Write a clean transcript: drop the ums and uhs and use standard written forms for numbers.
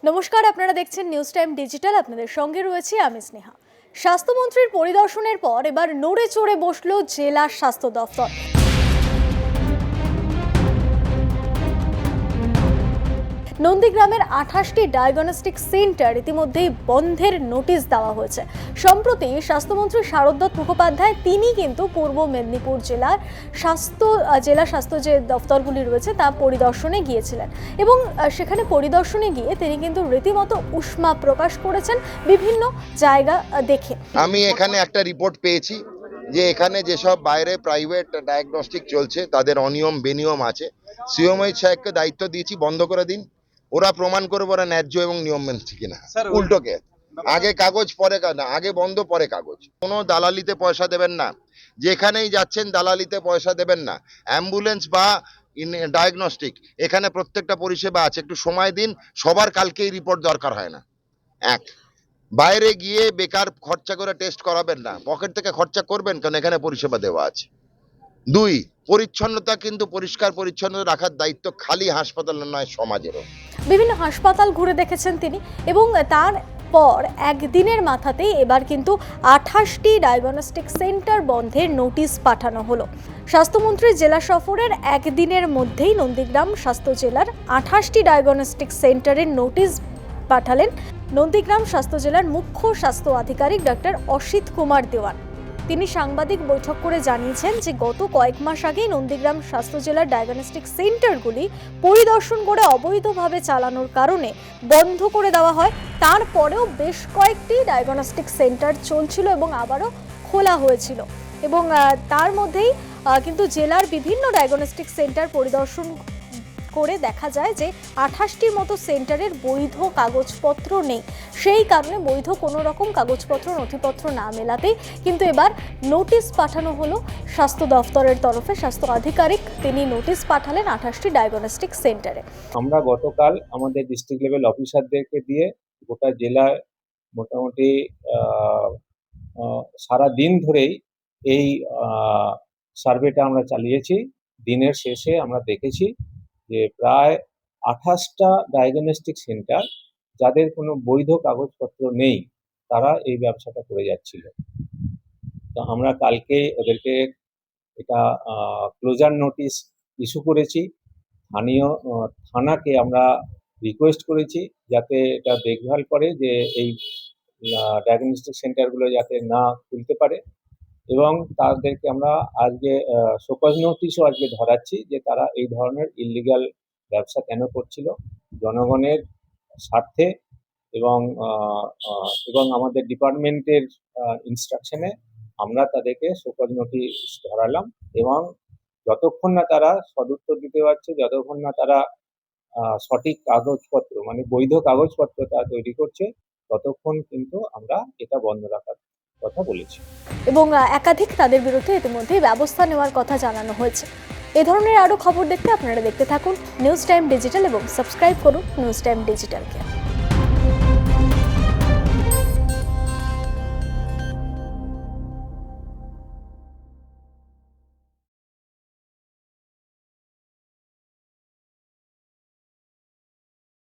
নমস্কার, আপনারা দেখছেন নিউজ টাইম ডিজিটাল। আপনাদের সঙ্গে রয়েছে আমি স্নেহা। স্বাস্থ্যমন্ত্রীর পরিদর্শনের পর এবার নড়ে চড়ে বসলো জেলা স্বাস্থ্য দফতর। নন্দীগ্রামের 28টি ডায়াগনস্টিক সেন্টার ইতিমধ্যেই বন্ধের নোটিশ দেওয়া হয়েছে। সম্প্রতি স্বাস্থ্যমন্ত্রী শারদত্ত মুখোপাধ্যায় তিনি কিন্তু পূর্ব মেদিনীপুর জেলা স্বাস্থ্য যে দফতরগুলি রয়েছে তা পরিদর্শনে গিয়েছিলেন এবং সেখানে পরিদর্শনে গিয়ে তিনি কিন্তু রীতিমতো উষ্মা প্রকাশ করেছেন বিভিন্ন জায়গা দেখে। আমি এখানে একটা রিপোর্ট পেয়েছি যে এখানে যেসব বাইরে প্রাইভেট ডায়াগনস্টিক চলছে তাদের অনিয়ম বেনিয়ম আছে। সিএমআই সাহেবকে দায়িত্ব দিয়েছি বন্ধ করে দিন, ওরা প্রমাণ করবে ওরা ন্যায্য এবং নিয়ম মেনছে কিনা। উল্টোকে আগে কাগজ পরে না, আগে বন্ধ পরে কাগজ। কোনো দালালিতে পয়সা দেবেন না, যেখানেই যাচ্ছেন দালালিতে পয়সা দেবেন না। অ্যাম্বুলেন্স বা ডায়াগনস্টিক এখানে প্রত্যেকটা পরিষেবা আছে, একটু সময় দিন। সবার কালকেই রিপোর্ট দরকার হয় না। এক, বাইরে গিয়ে বেকার খরচা করে টেস্ট করাবেন না, পকেট থেকে খরচা করবেন কারণ এখানে পরিষেবা দেওয়া আছে। দুই, পরিচ্ছন্নতা কিন্তু পরিষ্কার পরিচ্ছন্ন রাখার দায়িত্ব খালি হাসপাতালের নয়, সমাজেরও। বিভিন্ন হাসপাতাল ঘুরে দেখেছেন তিনি এবং তার পর একদিনের মাথাতেই এবার কিন্তু 28টি ডায়াগনস্টিক সেন্টার বন্ধের নোটিশ পাঠানো হলো। স্বাস্থ্যমন্ত্রীর জেলা সফরের একদিনের মধ্যেই নন্দীগ্রাম স্বাস্থ্য জেলার 28টি ডায়াগনস্টিক সেন্টারের নোটিশ পাঠালেন নন্দীগ্রাম স্বাস্থ্য জেলার মুখ্য স্বাস্থ্য আধিকারিক ডক্টর অসিত কুমার দেওয়ান। তিনি সাংবাদিক বৈঠক করে জানিয়েছেন যে গত কয়েক মাস আগেই নন্দীগ্রাম স্বাস্থ্য জেলার ডায়াগনস্টিক সেন্টারগুলি পরিদর্শন করে অবৈধভাবে চালানোর কারণে বন্ধ করে দেওয়া হয়। তারপরেও বেশ কয়েকটি ডায়াগনস্টিক সেন্টার চলছিল এবং আবারও খোলা হয়েছিল এবং তার মধ্যেই কিন্তু জেলার বিভিন্ন ডায়াগনস্টিক সেন্টার পরিদর্শন করে দেখা যায় যে 28টির মতো সেন্টারের বৈধ কাগজপত্র নেই। সেই কারণে বৈধ কোনো রকম কাগজপত্র নথিপত্র না মেলাতেই কিন্তু এবার নোটিশ পাঠানো হলো স্বাস্থ্য দফতরের তরফে। স্বাস্থ্য আধিকারিক তিনি নোটিশ পাঠালেন 28টি ডায়াগনস্টিক সেন্টারে। আমরা গতকাল আমাদের ডিস্ট্রিক্ট লেভেল অফিসারদেরকে দিয়ে গোটা জেলায় মোটামুটি সারা দিন ধরেই এই সার্ভেটা আমরা চালিয়েছি। দিনের শেষে আমরা দেখেছি যে প্রায় 28টা ডায়াগনস্টিক সেন্টার যাদের কোনো বৈধ কাগজপত্র নেই তারা এই ব্যবসাটা করে যাচ্ছিল। তো আমরা কালকে ওদেরকে এটা ক্লোজার নোটিশ ইস্যু করেছি। স্থানীয় থানাকে আমরা রিকোয়েস্ট করেছি যাতে এটা দেখভাল করে যে এই ডায়াগনস্টিক সেন্টারগুলো যাতে না খুলতে পারে এবং তাদেরকে আমরা আজকে শোকজ নোটিশও আজকে ধরাচ্ছি যে তারা এই ধরনের ইলিগাল ব্যবসা কেন করছিল জনগণের স্বার্থে এবং আমাদের ডিপার্টমেন্টের ইনস্ট্রাকশনে আমরা তাদেরকে শোকজ নোটিশ ধরালাম এবং যতক্ষণ না তারা সদুত্তর দিতে পারছে, যতক্ষণ না তারা সঠিক কাগজপত্র মানে বৈধ কাগজপত্র তারা তৈরি করছে, ততক্ষণ কিন্তু আমরা এটা বন্ধ রাখার কথা বলেছি এবং একাধিক তাদের বিরুদ্ধে ইতিমধ্যে ব্যবস্থা নেওয়ার কথা জানানো হয়েছে। এ ধরনের আরও খবর দেখতে আপনারা দেখতে থাকুন নিউজ টাইম ডিজিটাল এবং সাবস্ক্রাইব করুন নিউজ টাইম ডিজিটালকে।